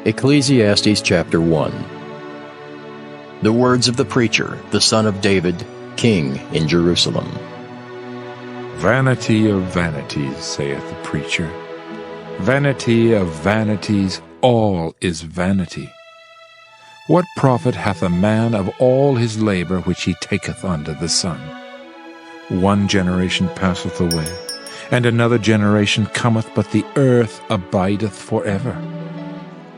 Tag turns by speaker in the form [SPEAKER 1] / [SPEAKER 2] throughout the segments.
[SPEAKER 1] Ecclesiastes chapter 1. The words of the preacher, the son of David, king in Jerusalem.
[SPEAKER 2] Vanity of vanities, saith the preacher. Vanity of vanities, all is vanity. What profit hath a man of all his labor which he taketh under the sun? One generation passeth away, and another generation cometh, but the earth abideth forever.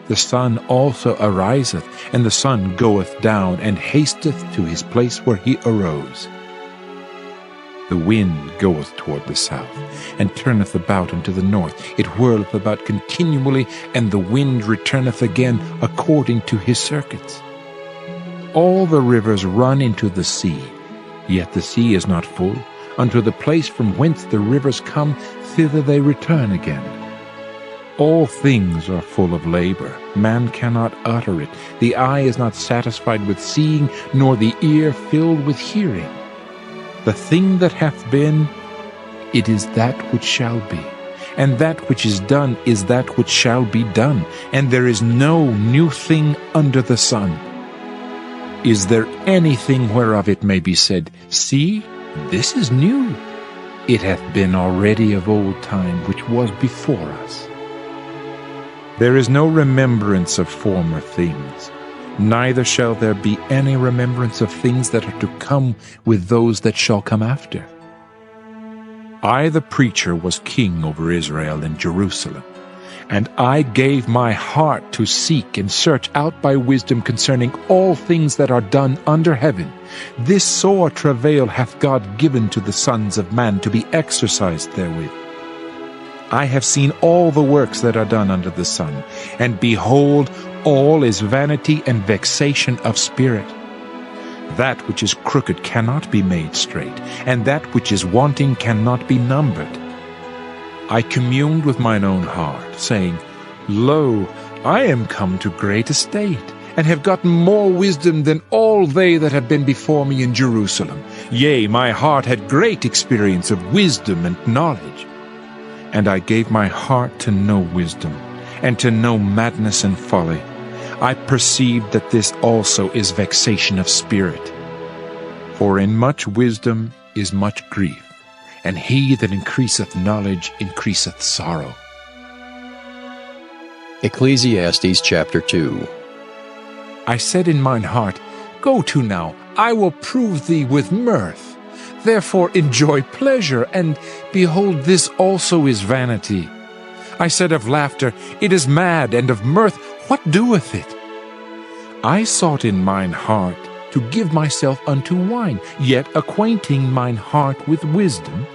[SPEAKER 2] The sun also ariseth, and the sun goeth down, and hasteth to his place where he arose. The wind goeth toward the south, and turneth about unto the north. It whirleth about continually, and the wind returneth again according to his circuits. All the rivers run into the sea, yet the sea is not full. Unto the place from whence the rivers come, thither they return again. All things are full of labor. Man cannot utter it. The eye is not satisfied with seeing, nor the ear filled with hearing. The thing that hath been, it is that which shall be. And that which is done is that which shall be done. And there is no new thing under the sun. Is there anything whereof it may be said, See, this is new? It hath been already of old time, which was before us. There is no remembrance of former things, neither shall there be any remembrance of things that are to come with those that shall come after. I, the preacher, was king over Israel in Jerusalem, and I gave my heart to seek and search out by wisdom concerning all things that are done under heaven. This sore travail hath God given to the sons of man to be exercised therewith. I have seen all the works that are done under the sun, and behold, all is vanity and vexation of spirit. That which is crooked cannot be made straight, and that which is wanting cannot be numbered. I communed with mine own heart, saying, Lo, I am come to great estate, and have gotten more wisdom than all they that have been before me in Jerusalem. Yea, my heart had great experience of wisdom and knowledge. And I gave my heart to know wisdom, and to know madness and folly. I perceived that this also is vexation of spirit. For in much wisdom is much grief, and he that increaseth knowledge increaseth sorrow.
[SPEAKER 1] Ecclesiastes chapter 2.
[SPEAKER 2] I said in mine heart, Go to now, I will prove thee with mirth. Therefore enjoy pleasure, and behold, this also is vanity. I said of laughter, It is mad, and of mirth, what doeth it? I sought in mine heart to give myself unto wine, yet acquainting mine heart with wisdom,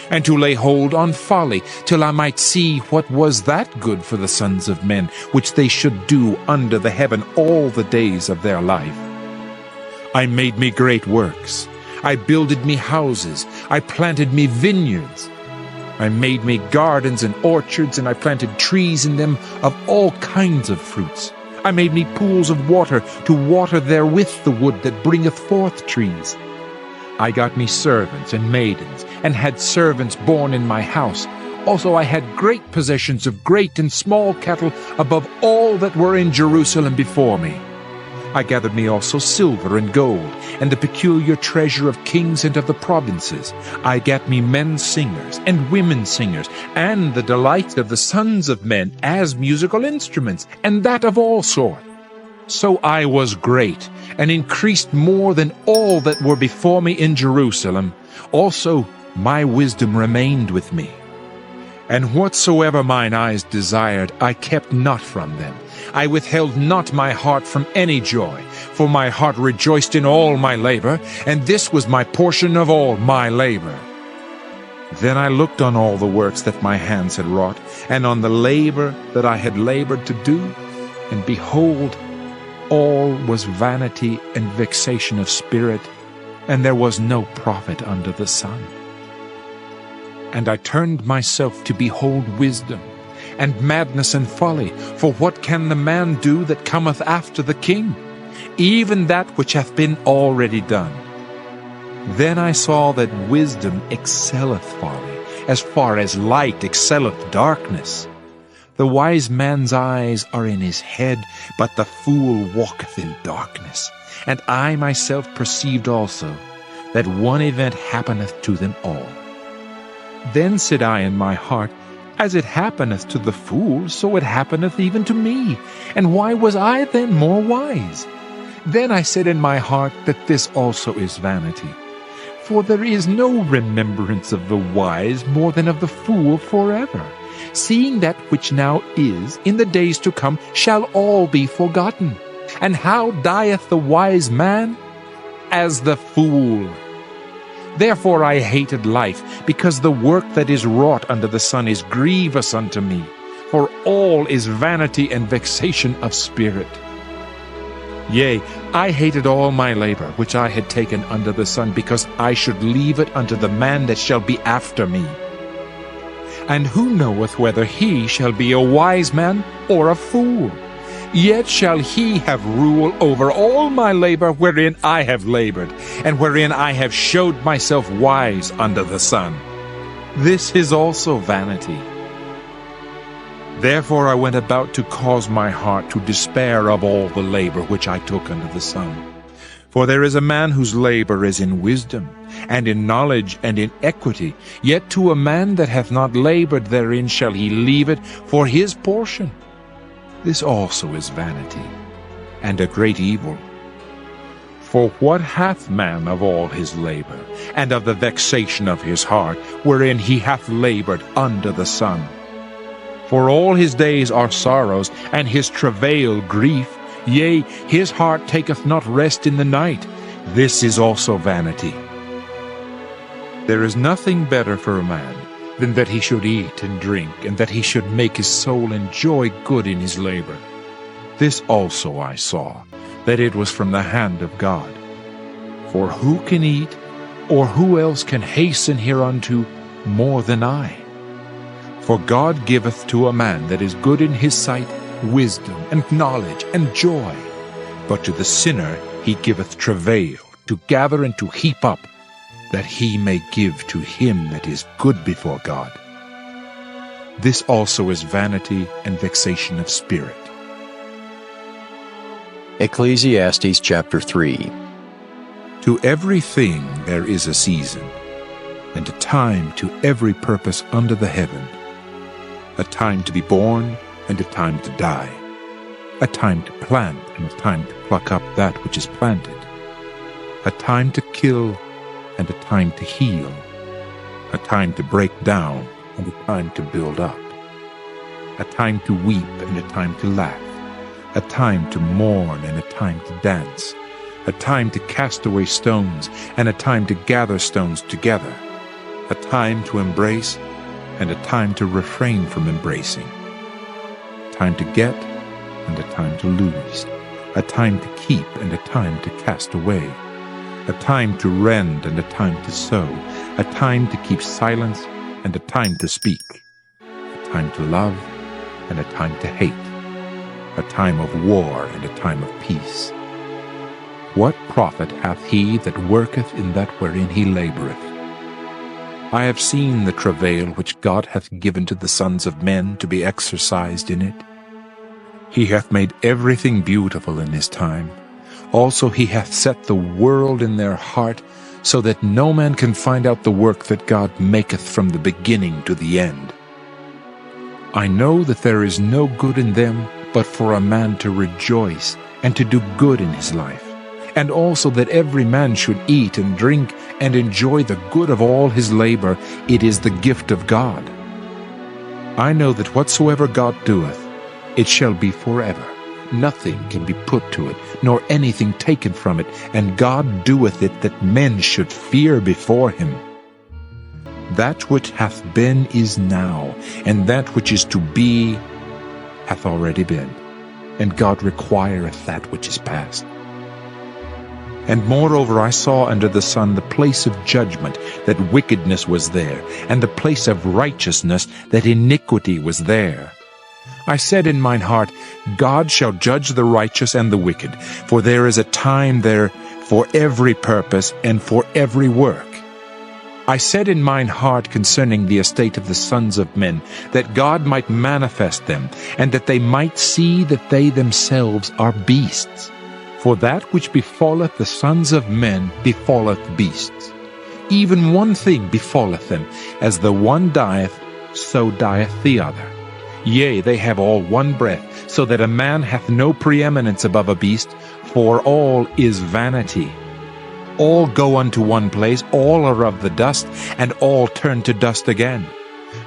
[SPEAKER 2] and to lay hold on folly, till I might see what was that good for the sons of men, which they should do under the heaven all the days of their life. I made me great works. I builded me houses. I planted me vineyards. I made me gardens and orchards, and I planted trees in them of all kinds of fruits. I made me pools of water to water therewith the wood that bringeth forth trees. I got me servants and maidens, and had servants born in my house. Also I had great possessions of great and small cattle above all that were in Jerusalem before me. I gathered me also silver and gold, and the peculiar treasure of kings and of the provinces. I gat me men singers and women singers, and the delight of the sons of men as musical instruments, and that of all sort. So I was great, and increased more than all that were before me in Jerusalem. Also my wisdom remained with me. And whatsoever mine eyes desired, I kept not from them. I withheld not my heart from any joy, for my heart rejoiced in all my labor, and this was my portion of all my labor. Then I looked on all the works that my hands had wrought, and on the labor that I had labored to do, and behold, all was vanity and vexation of spirit, and there was no profit under the sun. And I turned myself to behold wisdom, and madness and folly. For what can the man do that cometh after the king? Even that which hath been already done. Then I saw that wisdom excelleth folly, as far as light excelleth darkness. The wise man's eyes are in his head, but the fool walketh in darkness. And I myself perceived also that one event happeneth to them all. Then said I in my heart, As it happeneth to the fool, so it happeneth even to me. And why was I then more wise? Then I said in my heart that this also is vanity. For there is no remembrance of the wise more than of the fool forever. Seeing that which now is, in the days to come, shall all be forgotten. And how dieth the wise man? As the fool. Therefore I hated life, because the work that is wrought under the sun is grievous unto me. For all is vanity and vexation of spirit. Yea, I hated all my labor which I had taken under the sun, because I should leave it unto the man that shall be after me. And who knoweth whether he shall be a wise man or a fool? Yet shall he have rule over all my labor wherein I have labored, and wherein I have showed myself wise under the sun. This is also vanity. Therefore I went about to cause my heart to despair of all the labor which I took under the sun. For there is a man whose labor is in wisdom, and in knowledge, and in equity. Yet to a man that hath not labored therein shall he leave it for his portion. This also is vanity, and a great evil. For what hath man of all his labor, and of the vexation of his heart, wherein he hath labored under the sun? For all his days are sorrows, and his travail grief. Yea, his heart taketh not rest in the night. This is also vanity. There is nothing better for a man than that he should eat and drink, and that he should make his soul enjoy good in his labor. This also I saw, that it was from the hand of God. For who can eat, or who else can hasten hereunto more than I? For God giveth to a man that is good in his sight wisdom, and knowledge, and joy. But to the sinner he giveth travail, to gather and to heap up, that he may give to him that is good before God. This also is vanity and vexation of spirit.
[SPEAKER 1] Ecclesiastes chapter 3.
[SPEAKER 2] To everything there is a season, and a time to every purpose under the heaven, a time to be born, and a time to die, a time to plant, and a time to pluck up that which is planted, a time to kill, and a time to heal, a time to break down, and a time to build up, a time to weep, and a time to laugh, a time to mourn, and a time to dance, a time to cast away stones, and a time to gather stones together, a time to embrace, and a time to refrain from embracing, a time to get, and a time to lose, a time to keep, and a time to cast away, a time to rend, and a time to sow, a time to keep silence, and a time to speak, a time to love, and a time to hate, a time of war, and a time of peace. What profit hath he that worketh in that wherein he laboureth? I have seen the travail which God hath given to the sons of men to be exercised in it. He hath made everything beautiful in his time. Also he hath set the world in their heart, so that no man can find out the work that God maketh from the beginning to the end. I know that there is no good in them but for a man to rejoice and to do good in his life, and also that every man should eat and drink and enjoy the good of all his labor. It is the gift of God. I know that whatsoever God doeth, it shall be forever. Nothing can be put to it, nor anything taken from it, and God doeth it that men should fear before him. That which hath been is now, and that which is to be hath already been, and God requireth that which is past. And moreover I saw under the sun the place of judgment, that wickedness was there, and the place of righteousness, that iniquity was there. I said in mine heart, God shall judge the righteous and the wicked, for there is a time there for every purpose and for every work. I said in mine heart concerning the estate of the sons of men, that God might manifest them, and that they might see that they themselves are beasts. For that which befalleth the sons of men befalleth beasts. Even one thing befalleth them, as the one dieth, so dieth the other. Yea, they have all one breath, so that a man hath no preeminence above a beast, for all is vanity. All go unto one place, all are of the dust, and all turn to dust again.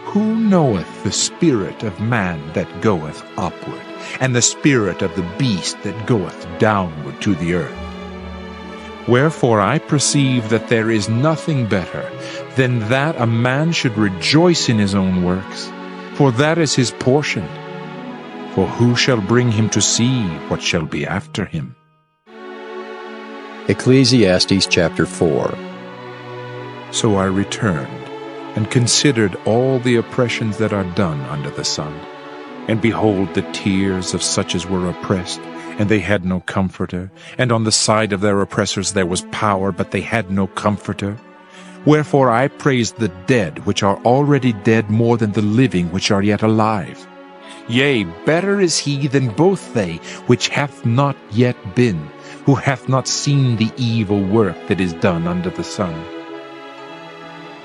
[SPEAKER 2] Who knoweth the spirit of man that goeth upward, and the spirit of the beast that goeth downward to the earth? Wherefore I perceive that there is nothing better than that a man should rejoice in his own works, for that is his portion. For who shall bring him to see what shall be after him?
[SPEAKER 1] Ecclesiastes chapter 4.
[SPEAKER 2] So I returned, and considered all the oppressions that are done under the sun. And behold, the tears of such as were oppressed, and they had no comforter. And on the side of their oppressors there was power, but they had no comforter. Wherefore I praise the dead which are already dead more than the living which are yet alive. Yea, better is he than both they which hath not yet been, who hath not seen the evil work that is done under the sun.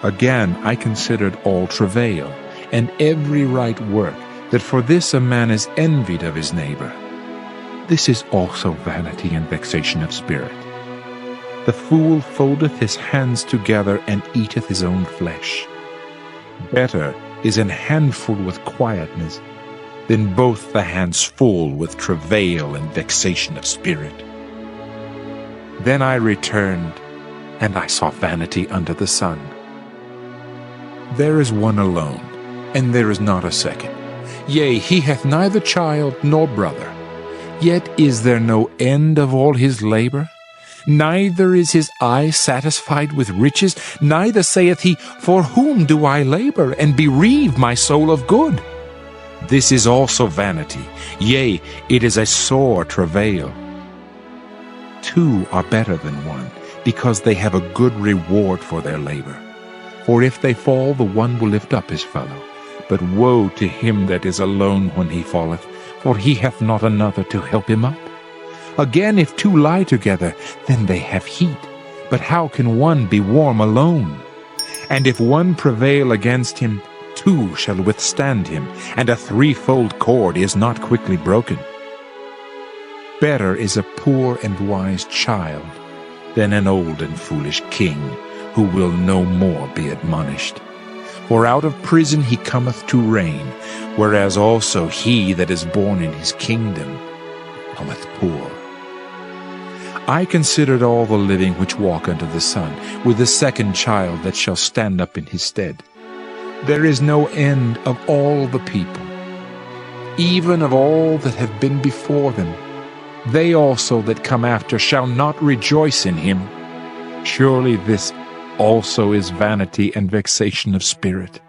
[SPEAKER 2] Again I considered all travail, and every right work, that for this a man is envied of his neighbor. This is also vanity and vexation of spirit. The fool foldeth his hands together, and eateth his own flesh. Better is an handful with quietness, than both the hands full with travail and vexation of spirit. Then I returned, and I saw vanity under the sun. There is one alone, and there is not a second. Yea, he hath neither child nor brother. Yet is there no end of all his labor? Neither is his eye satisfied with riches, neither saith he, For whom do I labor, and bereave my soul of good? This is also vanity, yea, it is a sore travail. Two are better than one, because they have a good reward for their labor. For if they fall, the one will lift up his fellow. But woe to him that is alone when he falleth, for he hath not another to help him up. Again, if two lie together, then they have heat. But how can one be warm alone? And if one prevail against him, two shall withstand him, and a threefold cord is not quickly broken. Better is a poor and wise child than an old and foolish king, who will no more be admonished. For out of prison he cometh to reign, whereas also he that is born in his kingdom cometh poor. I considered all the living which walk under the sun, with the second child that shall stand up in his stead. There is no end of all the people, even of all that have been before them. They also that come after shall not rejoice in him. Surely this also is vanity and vexation of spirit.